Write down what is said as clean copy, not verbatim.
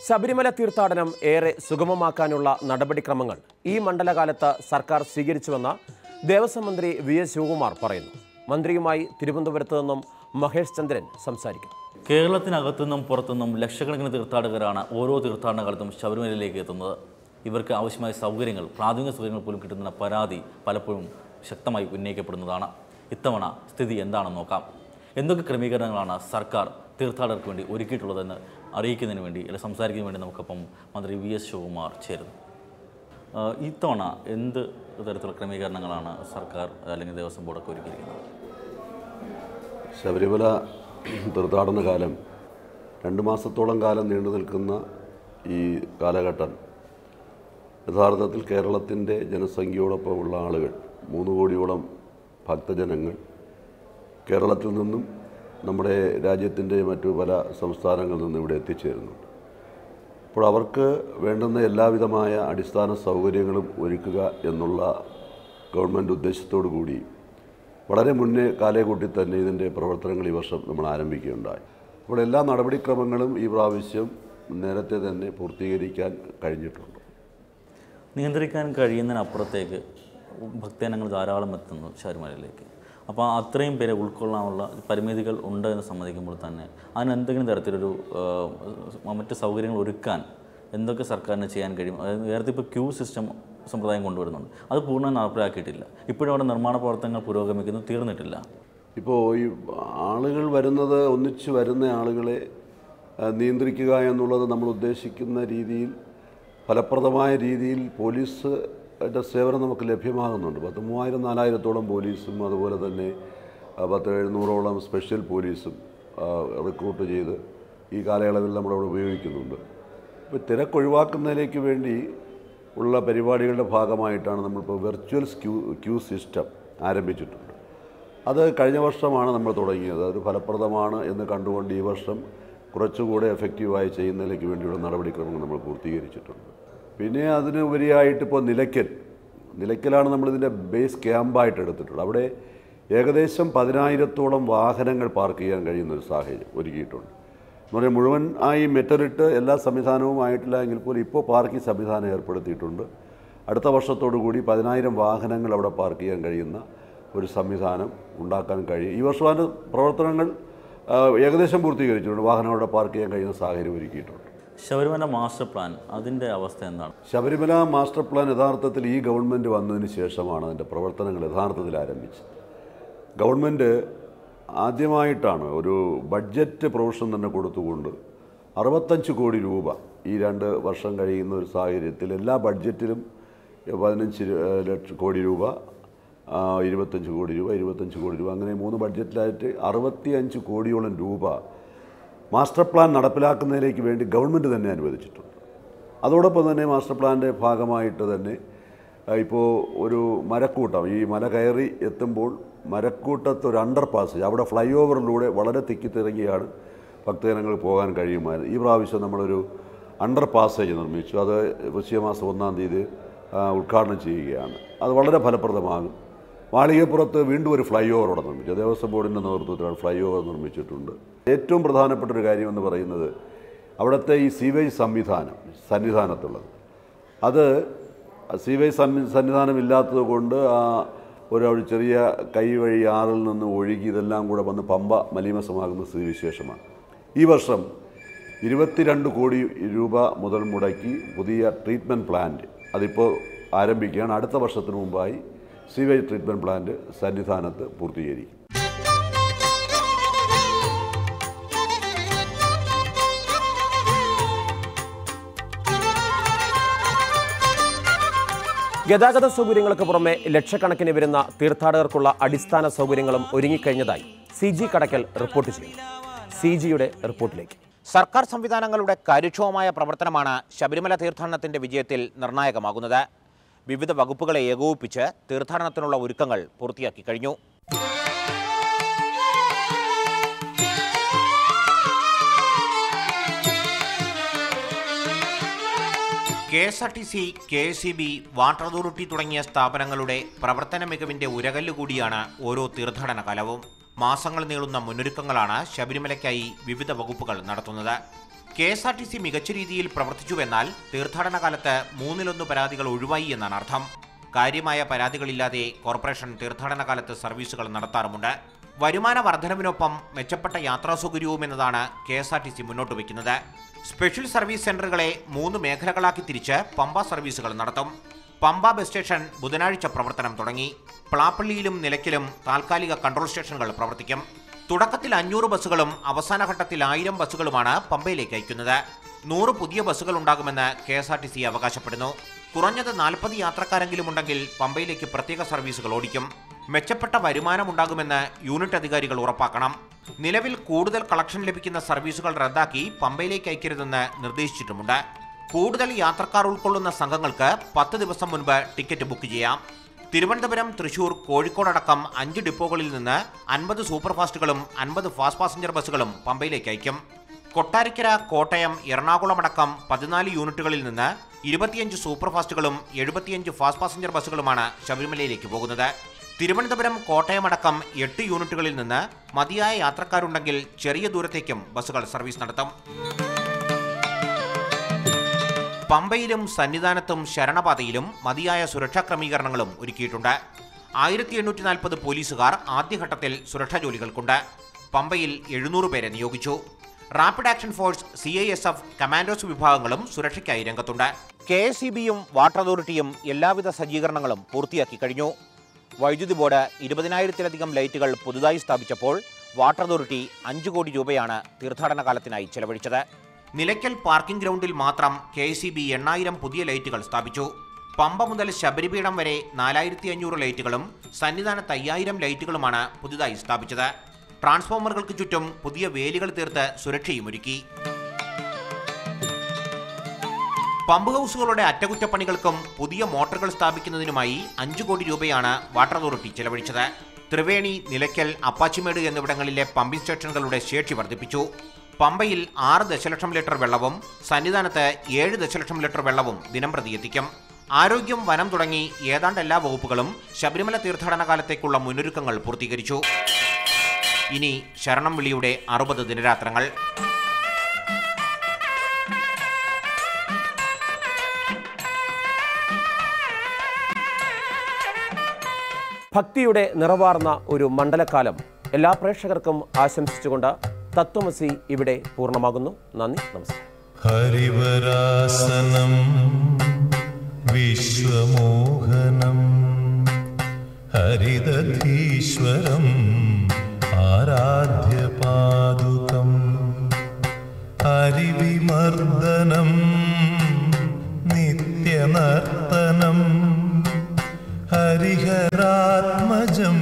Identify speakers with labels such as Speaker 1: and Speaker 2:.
Speaker 1: ശബരിമല തീർത്ഥാടനം ഏറെ സുഗമമാക്കാനുള്ള നടപടിക്രമങ്ങൾ ഈ മണ്ഡലകാലത്ത് സർക്കാർ സ്വീകരിച്ചുവെന്ന് ദേവസ്വം മന്ത്രി വി.എസ്. ശിവകുമാർ പറയുന്നു. മന്ത്രിയുമായി തിരുവനന്തപുരത്ത് നിന്നും മഹേഷ് ചന്ദ്രൻ സംസാരിക്കും.
Speaker 2: കേരളത്തിനകത്തുനിന്നും പുറത്തുനിന്നും ലക്ഷക്കണക്കിന് തീർത്ഥാടകരാണ് ഓരോ തീർത്ഥാടന കാലത്തും ശബരിമലയിലേക്ക് എത്തുന്നത്. ഇവർക്ക് ആവശ്യമായ സൗകര്യങ്ങൾ, പ്രാഥമിക സൗകര്യങ്ങൾ പോലും കിട്ടുന്ന പരാതി പലപ്പോഴും ശക്തമായി ഉന്നയിക്കപ്പെടുന്നതാണ്. ഇത്തവണ സ്ഥിതി എന്താണെന്ന് നോക്കാം. എന്തൊക്കെ ക്രമീകരണങ്ങളാണ് സർക്കാർ തീർത്ഥാടകർക്ക് വേണ്ടി ഒരുക്കിയിട്ടുള്ളതെന്ന് അറിയിക്കുന്നതിന് വേണ്ടി സംസാരിക്കുന്നതിന് വേണ്ടി നമുക്കൊപ്പം മന്ത്രി വി.എസ്. ശിവകുമാർ ചേരുന്നു. ഇത്തവണ എന്ത് തരത്തിലുള്ള ക്രമീകരണങ്ങളാണ് സർക്കാർ അല്ലെങ്കിൽ ദേവസ്വം ബോർഡൊക്കെ ഒരുക്കിയിരിക്കുന്നത്?
Speaker 3: ശബരിമല തീർത്ഥാടന കാലം 2 മാസത്തോളം കാലം നീണ്ടു നിൽക്കുന്ന ഈ കാലഘട്ടം യഥാർത്ഥത്തിൽ കേരളത്തിൻ്റെ ജനസംഖ്യയോടൊപ്പമുള്ള ആളുകൾ 3 കോടിയോളം ഭക്തജനങ്ങൾ കേരളത്തിൽ നിന്നും നമ്മുടെ രാജ്യത്തിൻ്റെ മറ്റു പല സംസ്ഥാനങ്ങളിൽ നിന്നും ഇവിടെ എത്തിച്ചേരുന്നുണ്ട്. അപ്പോൾ അവർക്ക് വേണ്ടുന്ന എല്ലാവിധമായ അടിസ്ഥാന സൗകര്യങ്ങളും ഒരുക്കുക എന്നുള്ള ഗവൺമെൻറ് ഉദ്ദേശത്തോടു കൂടി വളരെ മുന്നേ കാലേക്കൂട്ടി തന്നെ ഇതിൻ്റെ പ്രവർത്തനങ്ങൾ ഈ വർഷം നമ്മൾ ആരംഭിക്കുകയുണ്ടായി. അപ്പോൾ എല്ലാ നടപടിക്രമങ്ങളും ഈ പ്രാവശ്യം നേരത്തെ തന്നെ പൂർത്തീകരിക്കാൻ കഴിഞ്ഞിട്ടുണ്ട്.
Speaker 2: നിയന്ത്രിക്കാൻ കഴിയുന്നതിനപ്പുറത്തേക്ക് ഭക്തജനങ്ങൾ ധാരാളം എത്തുന്നു ശബരിമലയിലേക്ക്. അപ്പോൾ അത്രയും പേരെ ഉൾക്കൊള്ളാനുള്ള പരിമിതികൾ ഉണ്ട് എന്ന് സമ്മതിക്കുമ്പോൾ തന്നെ അതിനെന്തെങ്കിലും തരത്തിലൊരു മറ്റ് സൗകര്യങ്ങൾ ഒരുക്കാൻ എന്തൊക്കെ സർക്കാരിന് ചെയ്യാൻ കഴിയും? അതായത് നേരത്തെ ഇപ്പോൾ ക്യൂ സിസ്റ്റം സമ്പ്രദായം കൊണ്ടുവരുന്നുണ്ട്, അത് പൂർണ്ണമായി നടപ്പിലാക്കിയിട്ടില്ല. ഇപ്പോഴും അവിടെ നിർമ്മാണ പ്രവർത്തനങ്ങൾ പുരോഗമിക്കുന്നു, തീർന്നിട്ടില്ല.
Speaker 3: ഇപ്പോൾ ഈ ആളുകൾ വരുന്നത്, ഒന്നിച്ച് വരുന്ന ആളുകളെ നിയന്ത്രിക്കുക എന്നുള്ളത് നമ്മൾ ഉദ്ദേശിക്കുന്ന രീതിയിൽ ഫലപ്രദമായ രീതിയിൽ പോലീസ് സേവനം നമുക്ക് ലഭ്യമാകുന്നുണ്ട്. 3000-4000 പോലീസും അതുപോലെ തന്നെ 700 സ്പെഷ്യൽ പോലീസും റിക്രൂട്ട് ചെയ്ത് ഈ കാലയളവിൽ നമ്മളവിടെ ഉപയോഗിക്കുന്നുണ്ട്. ഇപ്പോൾ തിരക്കൊഴിവാക്കുന്നതിലേക്ക് വേണ്ടി ഉള്ള പരിപാടികളുടെ ഭാഗമായിട്ടാണ് നമ്മളിപ്പോൾ വെർച്വൽ ക്യൂ സിസ്റ്റം ആരംഭിച്ചിട്ടുണ്ട്. അത് കഴിഞ്ഞ വർഷമാണ് നമ്മൾ തുടങ്ങിയത്. അത് ഫലപ്രദമാണ് എന്ന് കണ്ടുകൊണ്ട് ഈ വർഷം കുറച്ചുകൂടെ എഫക്റ്റീവായി ചെയ്യുന്നതിലേക്ക് വേണ്ടിയുള്ള നടപടിക്രമങ്ങൾ നമ്മൾ പൂർത്തീകരിച്ചിട്ടുണ്ട്. പിന്നെ അതിന് ഉപരിയായിട്ട് ഇപ്പോൾ നിലയ്ക്കലാണ് നമ്മളിതിൻ്റെ ബേസ് ക്യാമ്പായിട്ട് എടുത്തിട്ടുള്ളത്. അവിടെ ഏകദേശം 10,000-ഓളം വാഹനങ്ങൾ പാർക്ക് ചെയ്യാൻ കഴിയുന്നൊരു സാഹചര്യം ഒരുക്കിയിട്ടുണ്ട്. എന്ന് പറഞ്ഞാൽ മുഴുവൻ ആയി മെറ്ററിട്ട് എല്ലാ സംവിധാനവും ആയിട്ടില്ല എങ്കിൽ പോലും ഇപ്പോൾ പാർക്കിംഗ് സംവിധാനം ഏർപ്പെടുത്തിയിട്ടുണ്ട്. അടുത്ത വർഷത്തോടു കൂടി 10,000 വാഹനങ്ങൾ അവിടെ പാർക്ക് ചെയ്യാൻ കഴിയുന്ന ഒരു സംവിധാനം ഉണ്ടാക്കാൻ കഴിയും. ഈ വർഷം അതിൻ്റെ പ്രവർത്തനങ്ങൾ ഏകദേശം പൂർത്തീകരിച്ചിട്ടുണ്ട്. വാഹനങ്ങളുടെ പാർക്ക് ചെയ്യാൻ കഴിയുന്ന സാഹചര്യം ഒരുക്കിയിട്ടുണ്ട്.
Speaker 2: ശബരിമല മാസ്റ്റർ പ്ലാൻ, അതിൻ്റെ അവസ്ഥ എന്താണ്?
Speaker 3: ശബരിമല മാസ്റ്റർ പ്ലാൻ യഥാർത്ഥത്തിൽ ഈ ഗവൺമെൻറ് വന്നതിന് ശേഷമാണ് അതിൻ്റെ പ്രവർത്തനങ്ങൾ യഥാർത്ഥത്തിൽ ആരംഭിച്ചത്. ഗവൺമെൻറ് ആദ്യമായിട്ടാണ് ഒരു ബഡ്ജറ്റ് പ്രൊവിഷൻ തന്നെ കൊടുത്തുകൊണ്ട് 65 കോടി രൂപ ഈ 2 വർഷം കഴിയുന്ന ഒരു സാഹചര്യത്തിൽ എല്ലാ ബഡ്ജറ്റിലും 15 കോടി രൂപ, 25 കോടി രൂപ, 25 കോടി രൂപ, അങ്ങനെ 3 ബഡ്ജറ്റിലായിട്ട് 65 കോടിയോളം രൂപ മാസ്റ്റർ പ്ലാൻ നടപ്പിലാക്കുന്നതിലേക്ക് വേണ്ടി ഗവൺമെൻറ് തന്നെ അനുവദിച്ചിട്ടുണ്ട്. അതോടൊപ്പം തന്നെ മാസ്റ്റർ പ്ലാൻ്റെ ഭാഗമായിട്ട് തന്നെ ഇപ്പോൾ ഒരു മരക്കൂട്ടം, ഈ മല കയറി എത്തുമ്പോൾ മരക്കൂട്ടത്ത് ഒരു അണ്ടർ പാസേജ്, അവിടെ ഫ്ലൈ ഓവറിലൂടെ വളരെ തിക്കിത്തിറങ്ങിയാണ് ഭക്തജനങ്ങൾ പോകാൻ കഴിയുമായിരുന്നു. ഈ പ്രാവശ്യം നമ്മളൊരു അണ്ടർ പാസേജ് നിർമ്മിച്ചു. അത് വൃശ്ചികമാസം 1-ാം തീയതി ഉദ്ഘാടനം ചെയ്യുകയാണ്. അത് വളരെ ഫലപ്രദമാകും. മാളികപ്പുറത്ത് വീണ്ടും ഒരു ഫ്ലൈ ഓവർ അവിടെ നിർമ്മിച്ചു. ദേവസ്വം ബോർഡിൻ്റെ നേതൃത്വത്തിലാണ് ഫ്ലൈ ഓവർ നിർമ്മിച്ചിട്ടുണ്ട്. ഏറ്റവും പ്രധാനപ്പെട്ട ഒരു കാര്യമെന്ന് പറയുന്നത് അവിടുത്തെ ഈ സീവേജ് സന്നിധാനത്തുള്ളത്, അത് സീവേജ് സന്നിധാനം ഇല്ലാത്തത് കൊണ്ട് ഒരു ചെറിയ കൈവഴി ആറിൽ നിന്ന് ഒഴുകി ഇതെല്ലാം കൂടെ വന്ന് പമ്പ മലീമസമാകുന്ന സ്ഥിതിവിശേഷമാണ്. ഈ വർഷം 22 കോടി രൂപ മുതൽ മുടക്കി പുതിയ ട്രീറ്റ്മെൻറ്റ് പ്ലാന്റ് അതിപ്പോൾ ആരംഭിക്കുകയാണ്. അടുത്ത വർഷത്തിന് മുമ്പായി സീവേജ് ട്രീറ്റ്മെൻറ്റ് പ്ലാന്റ് സന്നിധാനത്ത് പൂർത്തീകരിക്കും.
Speaker 1: ഗതാഗത സൗകര്യങ്ങൾക്ക് പുറമെ ലക്ഷക്കണക്കിന് വരുന്ന തീർത്ഥാടകർക്കുള്ള അടിസ്ഥാന സൗകര്യങ്ങളും ഒരുങ്ങിക്കഴിഞ്ഞതായി CG കടക്കൽ റിപ്പോർട്ട് ചെയ്യുന്നു. CGയുടെ റിപ്പോർട്ടിലേക്ക്.
Speaker 4: സർക്കാർ സംവിധാനങ്ങളുടെ കാര്യക്ഷമമായ പ്രവർത്തനമാണ് ശബരിമല തീർത്ഥാടനത്തിന്റെ വിജയത്തിൽ നിർണായകമാകുന്നത്. വിവിധ വകുപ്പുകളെ ഏകോപിപ്പിച്ച് തീർത്ഥാടനത്തിനുള്ള ഒരുക്കങ്ങൾ പൂർത്തിയാക്കി കഴിഞ്ഞു. KSRTC, KSEB, വാട്ടർ അതോറിറ്റി തുടങ്ങിയ സ്ഥാപനങ്ങളുടെ പ്രവർത്തന മികവിന്റെ ഉരകല്ലുകൂടിയാണ് ഓരോ തീർത്ഥാടന കാലവും. മാസങ്ങൾ നീളുന്ന മുന്നൊരുക്കങ്ങളാണ് ശബരിമലയ്ക്കായി വിവിധ വകുപ്പുകൾ നടത്തുന്നത്. KSRTC മികച്ച രീതിയിൽ പ്രവർത്തിച്ചുവെന്നാൽ തീർത്ഥാടന കാലത്ത് 1/3 പരാതികൾ ഒഴിവായി എന്നാണ് അർത്ഥം. കാര്യമായ പരാതികളില്ലാതെ കോർപ്പറേഷൻ തീർത്ഥാടന കാലത്ത് സർവീസുകൾ നടത്താറുമുണ്ട്. വരുമാന വർധനവിനൊപ്പം മെച്ചപ്പെട്ട യാത്രാ സൗകര്യവും എന്നതാണ് KSRTC മുന്നോട്ട് വയ്ക്കുന്നത്. സ്പെഷ്യൽ സർവീസ് സെന്ററുകളെ 3 മേഖലകളാക്കി തിരിച്ച് പമ്പ സർവീസുകൾ നടത്തും. പമ്പ ബസ് സ്റ്റേഷൻ ബുധനാഴ്ച പ്രവർത്തനം തുടങ്ങി. പ്ലാപ്പള്ളിയിലും നിലയ്ക്കലും താൽക്കാലിക കൺട്രോൾ സ്റ്റേഷനുകൾ പ്രവർത്തിക്കും. തുടക്കത്തിൽ 500 ബസ്സുകളും അവസാന ഘട്ടത്തിൽ 1000 ബസ്സുകളുമാണ് പമ്പയിലേക്ക് അയക്കുന്നത്. 100 പുതിയ ബസ്സുകൾ ഉണ്ടാകുമെന്ന് KSRTC അവകാശപ്പെടുന്നു. കുറഞ്ഞത് 40 യാത്രക്കാരെങ്കിലും ഉണ്ടെങ്കിൽ പമ്പയിലേക്ക് പ്രത്യേക സർവീസുകൾ ഓടിക്കും. മെച്ചപ്പെട്ട വരുമാനമുണ്ടാകുമെന്ന് യൂണിറ്റ് അധികാരികൾ ഉറപ്പാക്കണം. നിലവിൽ കൂടുതൽ കളക്ഷൻ ലഭിക്കുന്ന സർവീസുകൾ റദ്ദാക്കി പമ്പയിലേക്ക് അയക്കരുതെന്ന് നിർദ്ദേശിച്ചിട്ടുമുണ്ട്. കൂടുതൽ യാത്രക്കാർ ഉൾക്കൊള്ളുന്ന സംഘങ്ങൾക്ക് 10 ദിവസം മുൻപ് ടിക്കറ്റ് ബുക്ക് ചെയ്യാം. തിരുവനന്തപുരം, തൃശൂർ, കോഴിക്കോട് അടക്കം 5 ഡിപ്പോകളിൽ നിന്ന് 50 സൂപ്പർഫാസ്റ്റുകളും 50 ഫാസ്റ്റ് പാസഞ്ചർ ബസ്സുകളും പമ്പയിലേക്ക് അയക്കും. കൊട്ടാരക്കര, കോട്ടയം, എറണാകുളം അടക്കം 14 യൂണിറ്റുകളിൽ നിന്ന് 25 സൂപ്പർഫാസ്റ്റുകളും 75 ഫാസ്റ്റ് പാസഞ്ചർ ബസ്സുകളുമാണ് ശബരിമലയിലേക്ക് പോകുന്നത്. തിരുവനന്തപുരം, കോട്ടയം അടക്കം 8 യൂണിറ്റുകളിൽ നിന്ന് മതിയായ യാത്രക്കാരുണ്ടെങ്കിൽ ചെറിയ ദൂരത്തേക്കും ബസ്സുകൾ സർവീസ് നടത്തും. പമ്പയിലും സന്നിധാനത്തും ശരണപാതയിലും മതിയായ സുരക്ഷാ ക്രമീകരണങ്ങളും ഒരുക്കിയിട്ടുണ്ട്. 1840 പോലീസുകാർ ആദ്യഘട്ടത്തിൽ സുരക്ഷാ ജോലികൾക്കുണ്ട്. പമ്പയിൽ 700 പേരെ നിയോഗിച്ചു. Rapid action force, CISF, commandos വിഭാഗങ്ങളും സുരക്ഷയ്ക്കായി രംഗത്തുണ്ട്.
Speaker 5: KSEBയും വാട്ടർ അതോറിറ്റിയും എല്ലാവിധ സജ്ജീകരണങ്ങളും പൂർത്തിയാക്കി കഴിഞ്ഞു. വൈദ്യുതി ബോർഡ് 20,000-ലധികം ലൈറ്റുകൾ പുതുതായി സ്ഥാപിച്ചപ്പോൾ വാട്ടർ അതോറിറ്റി 5 കോടി രൂപയാണ് തീർത്ഥാടന കാലത്തിനായി ചെലവഴിച്ചത്.
Speaker 4: നിലയ്ക്കൽ പാർക്കിംഗ് ഗ്രൗണ്ടിൽ മാത്രം KSEB 8000 പുതിയ ലൈറ്റുകൾ സ്ഥാപിച്ചു. പമ്പ മുതൽ ശബരിപീഠം വരെ 4500 ലൈറ്റുകളും സന്നിധാനത്ത് 5000 ലൈറ്റുകളുമാണ് പുതുതായി സ്ഥാപിച്ചത്. ട്രാൻസ്ഫോമറുകൾക്ക് ചുറ്റും പുതിയ വേലികൾ തീർത്ത് സുരക്ഷയും ഒരുക്കി. പമ്പ് ഹൗസുകളുടെ അറ്റകുറ്റപ്പണികൾക്കും പുതിയ മോട്ടോറുകൾ സ്ഥാപിക്കുന്നതിനുമായി 5 കോടി രൂപയാണ് വാട്ടർ അതോറിറ്റി ചെലവഴിച്ചത്. ത്രിവേണി, നിലയ്ക്കൽ, അപ്പാച്ചിമേട് എന്നിവിടങ്ങളിലെ പമ്പിംഗ് സ്റ്റേഷനുകളുടെ ശേഷി വർദ്ധിപ്പിച്ചു. പമ്പയിൽ 6 ദശലക്ഷം ലിറ്റർ വെള്ളവും സന്നിധാനത്ത് 7 ദശലക്ഷം ലിറ്റർ വെള്ളവും ദിനംപ്രതി എത്തിക്കും. ആരോഗ്യം, വനം തുടങ്ങി ഏതാണ്ട് എല്ലാ വകുപ്പുകളും ശബരിമല തീർത്ഥാടന കാലത്തേക്കുള്ള മുന്നൊരുക്കങ്ങൾ പൂർത്തീകരിച്ചു. ഇനി ശരണം വിളിയുടെ 60 ദിനരാത്രങ്ങൾ.
Speaker 1: ഭക്തിയുടെ നിറവാർന്ന ഒരു മണ്ഡലകാലം എല്ലാ പ്രേക്ഷകർക്കും ആശംസിച്ചുകൊണ്ട് തത്വമസി ഇവിടെ പൂർണ്ണമാകുന്നു. നന്ദി, നമസ്കാരം.
Speaker 6: ഹരിവരാസനം വിശ്വമോഹനം ഹരിദധീശ്വരം ആരാധ്യപാദുകം ഹരിവിമർദ്ദനം നിത്യനർത്തനം ഹരിഹരാത്മജം